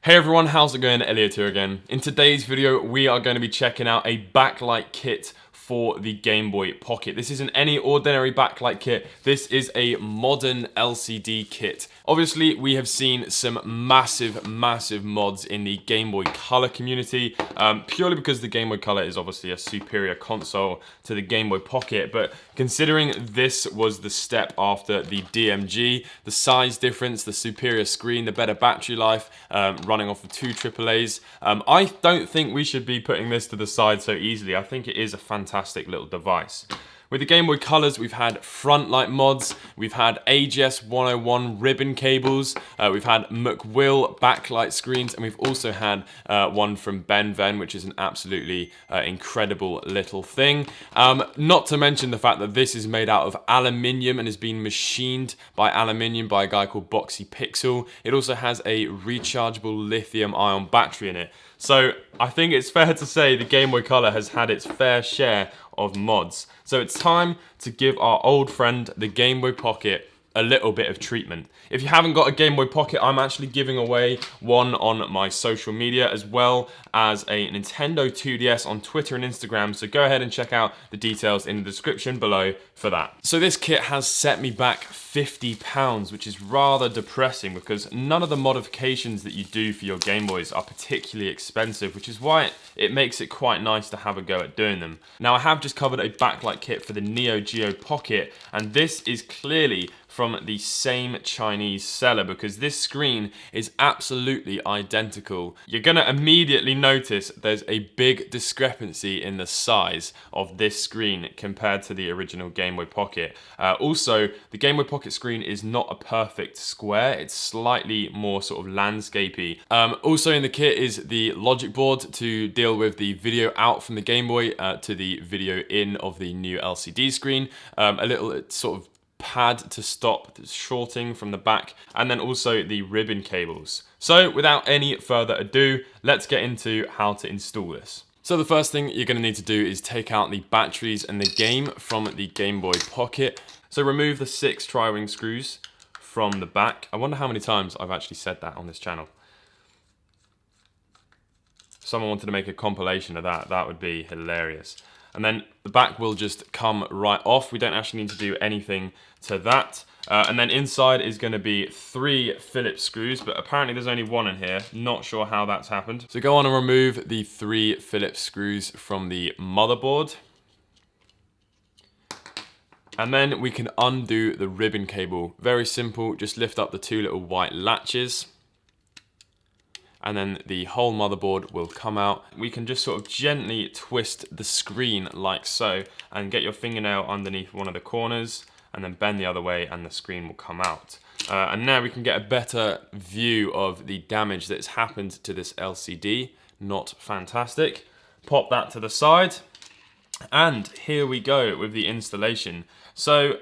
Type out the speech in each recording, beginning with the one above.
Hey everyone, how's it going? Elliot here again. In today's video, we are going to be checking out a backlight kit for the Game Boy Pocket. This isn't any ordinary backlight kit, this is a modern LCD kit. Obviously, we have seen some massive mods in the Game Boy Color community, purely because the Game Boy Color is obviously a superior console to the Game Boy Pocket, but considering this was the step after the DMG, the size difference, the superior screen, the better battery life, running off of two AAAs, I don't think we should be putting this to the side so easily. I think it is a fantastic little device. With the Game Boy Colors, we've had front light mods, we've had AGS 101 ribbon cables, we've had McWill backlight screens, and we've also had one from Ben Ven, which is an absolutely incredible little thing. Not to mention the fact that this is made out of aluminium and has been machined by aluminium by a guy called Boxy Pixel. It also has a rechargeable lithium-ion battery in it. So I think it's fair to say the Game Boy Color has had its fair share of mods. So it's time to give our old friend, the Game Boy Pocket, a little bit of treatment. If you haven't got a Game Boy Pocket, I'm actually giving away one on my social media, as well as a Nintendo 2DS on Twitter and Instagram, so go ahead and check out the details in the description below for that. So this kit has set me back £50, which is rather depressing because none of the modifications that you do for your Game Boys are particularly expensive, which is why it makes it quite nice to have a go at doing them. Now, I have just covered a backlight kit for the Neo Geo Pocket, and this is clearly from the same Chinese seller because this screen is absolutely identical. You're gonna immediately notice there's a big discrepancy in the size of this screen compared to the original Game Boy Pocket. Also, the Game Boy Pocket screen is not a perfect square, it's slightly more sort of landscapey. Also in the kit is the logic board to deal with the video out from the Game Boy to the video in of the new LCD screen. A little sort of pad to stop the shorting from the back, and then also the ribbon cables. So without any further ado, let's get into how to install this. So the first thing you're going to need to do is take out the batteries and the game from the Game Boy Pocket. So remove the 6 tri-ring screws from the back. I wonder how many times I've actually said that on this channel. If someone wanted to make a compilation of that, that would be hilarious. And then the back will just come right off. We don't actually need to do anything to that. And then inside is going to be 3 Phillips screws, but apparently there's only 1 in here. Not sure how that's happened. So go on and remove the 3 Phillips screws from the motherboard. And then we can undo the ribbon cable. Very simple, just lift up the 2 little white latches. And then the whole motherboard will come out. We can just sort of gently twist the screen like so and get your fingernail underneath one of the corners and then bend the other way and the screen will come out. And now we can get a better view of the damage that's happened to this LCD. Not fantastic. Pop that to the side. And here we go with the installation. So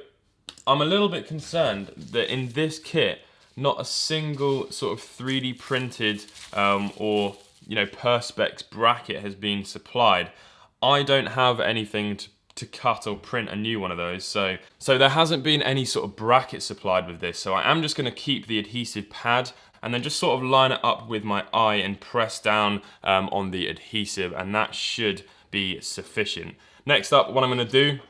I'm a little bit concerned that in this kit, not a single sort of 3D printed or perspex bracket has been supplied. I don't have anything to cut or print a new one of those, so there hasn't been any sort of bracket supplied with this. So I am just going to keep the adhesive pad and then just sort of line it up with my eye and press down on the adhesive, and that should be sufficient. Next up, what I'm going to do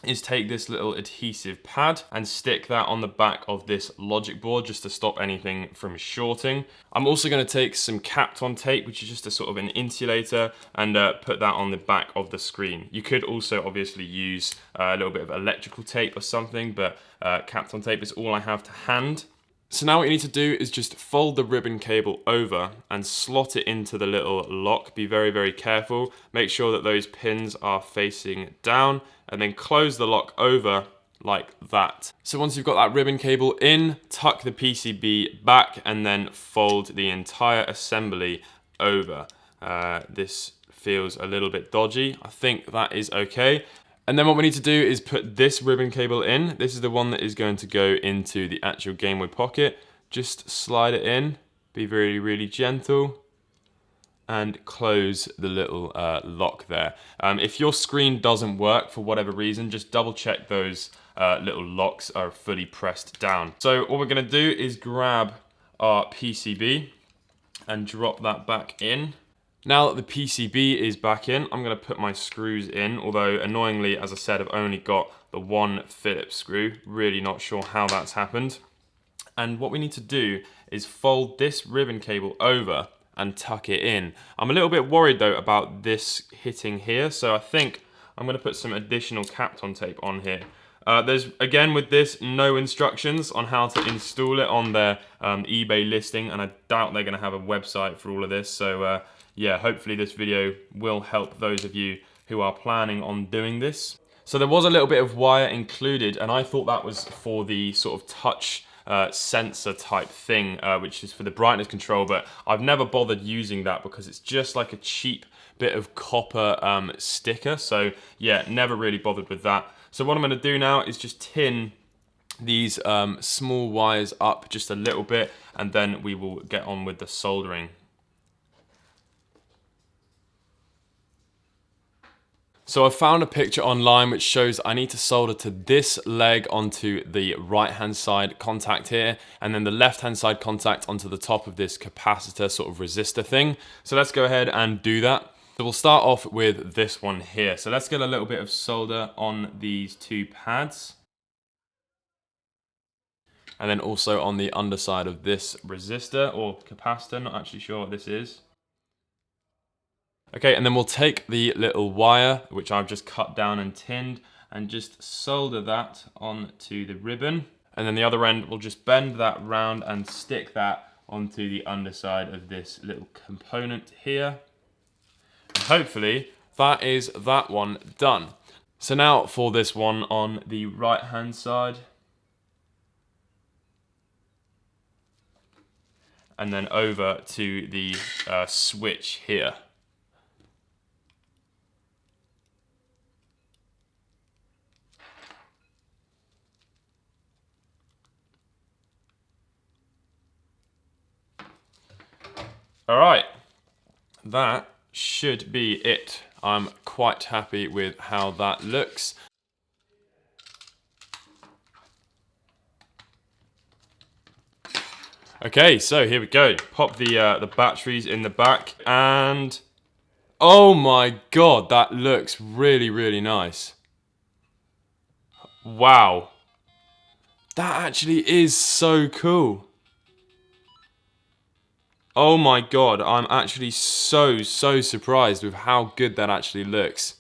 is take this little adhesive pad and stick that on the back of this logic board just to stop anything from shorting. I'm also going to take some Kapton tape, which is just a sort of an insulator, and put that on the back of the screen. You could also obviously use a little bit of electrical tape or something, but Kapton tape is all I have to hand. So now what you need to do is just fold the ribbon cable over and slot it into the little lock. Be very careful. Make sure that those pins are facing down, and then close the lock over like that. So once you've got that ribbon cable in, tuck the PCB back and then fold the entire assembly over. This feels a little bit dodgy. I think that is okay. And then what we need to do is put this ribbon cable in. This is the one that is going to go into the actual Game Boy Pocket. Just slide it in, be really gentle, and close the little lock there. If your screen doesn't work for whatever reason, just double check those little locks are fully pressed down. So what we're gonna do is grab our PCB and drop that back in. Now that the PCB is back in, I'm going to put my screws in, although annoyingly, as I said, I've only got the one Phillips screw. Really not sure how that's happened. And what we need to do is fold this ribbon cable over and tuck it in. I'm a little bit worried though about this hitting here, so I think I'm going to put some additional Kapton tape on here. There's, again with this, no instructions on how to install it on their eBay listing, and I doubt they're going to have a website for all of this, so yeah, hopefully this video will help those of you who are planning on doing this. So there was a little bit of wire included, and I thought that was for the sort of touch sensor type thing, which is for the brightness control, but I've never bothered using that because it's just like a cheap bit of copper sticker, so yeah, never really bothered with that. So what I'm going to do now is just tin these small wires up just a little bit, and then we will get on with the soldering. So I found a picture online which shows I need to solder to this leg onto the right hand side contact here, and then the left hand side contact onto the top of this capacitor sort of resistor thing. So let's go ahead and do that. So we'll start off with this one here. So let's get a little bit of solder on these two pads. And then also on the underside of this resistor or capacitor, not actually sure what this is. Okay, and then we'll take the little wire, which I've just cut down and tinned, and just solder that onto the ribbon. And then the other end, we'll just bend that round and stick that onto the underside of this little component here. And hopefully, that is that one done. So now for this one on the right-hand side. And then over to the switch here. All right, that should be it. I'm quite happy with how that looks. Okay, so here we go. Pop the batteries in the back, and oh my god, that looks really, really nice. Wow. That actually is so cool. Oh my god, I'm actually so surprised with how good that actually looks.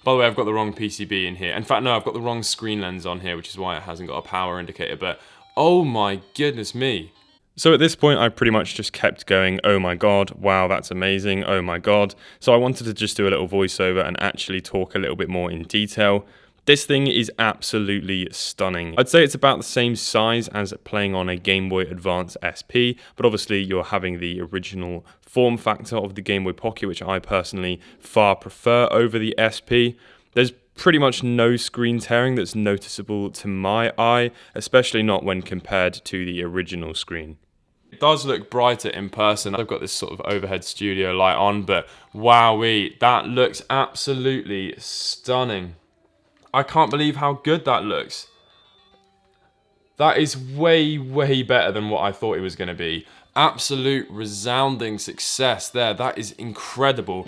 By the way, I've got the wrong PCB in here. In fact, no, I've got the wrong screen lens on here, which is why it hasn't got a power indicator, but oh my goodness me. So at this point, I pretty much just kept going, oh my god, wow, that's amazing, oh my god. So I wanted to just do a little voiceover and actually talk a little bit more in detail. This thing is absolutely stunning. I'd say it's about the same size as playing on a Game Boy Advance SP, but obviously you're having the original form factor of the Game Boy Pocket, which I personally far prefer over the SP. There's pretty much no screen tearing that's noticeable to my eye, especially not when compared to the original screen. It does look brighter in person. I've got this sort of overhead studio light on, but wowee, that looks absolutely stunning. I can't believe how good that looks. That is way better than what I thought it was going to be. Absolute resounding success there. That is incredible.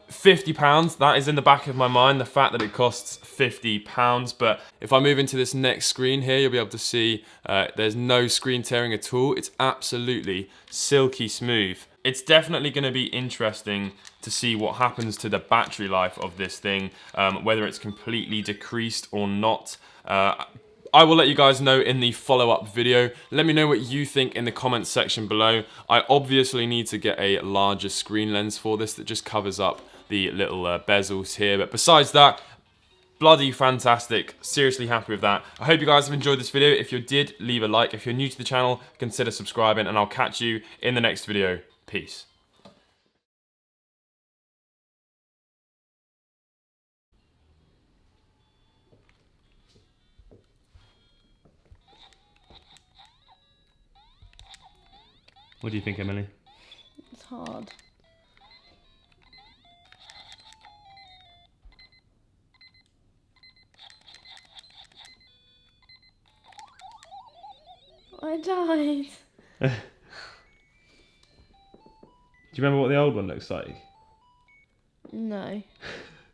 £50, that is in the back of my mind, the fact that it costs £50. But if I move into this next screen here, you'll be able to see there's no screen tearing at all. It's absolutely silky smooth. It's definitely going to be interesting to see what happens to the battery life of this thing, whether it's completely decreased or not. I will let you guys know in the follow-up video. Let me know what you think in the comments section below. I obviously need to get a larger screen lens for this that just covers up the little bezels here. But besides that, bloody fantastic. Seriously happy with that. I hope you guys have enjoyed this video. If you did, leave a like. If you're new to the channel, consider subscribing, and I'll catch you in the next video. Peace. What do you think, Emily? It's hard. I died. you remember what the old one looks like? No.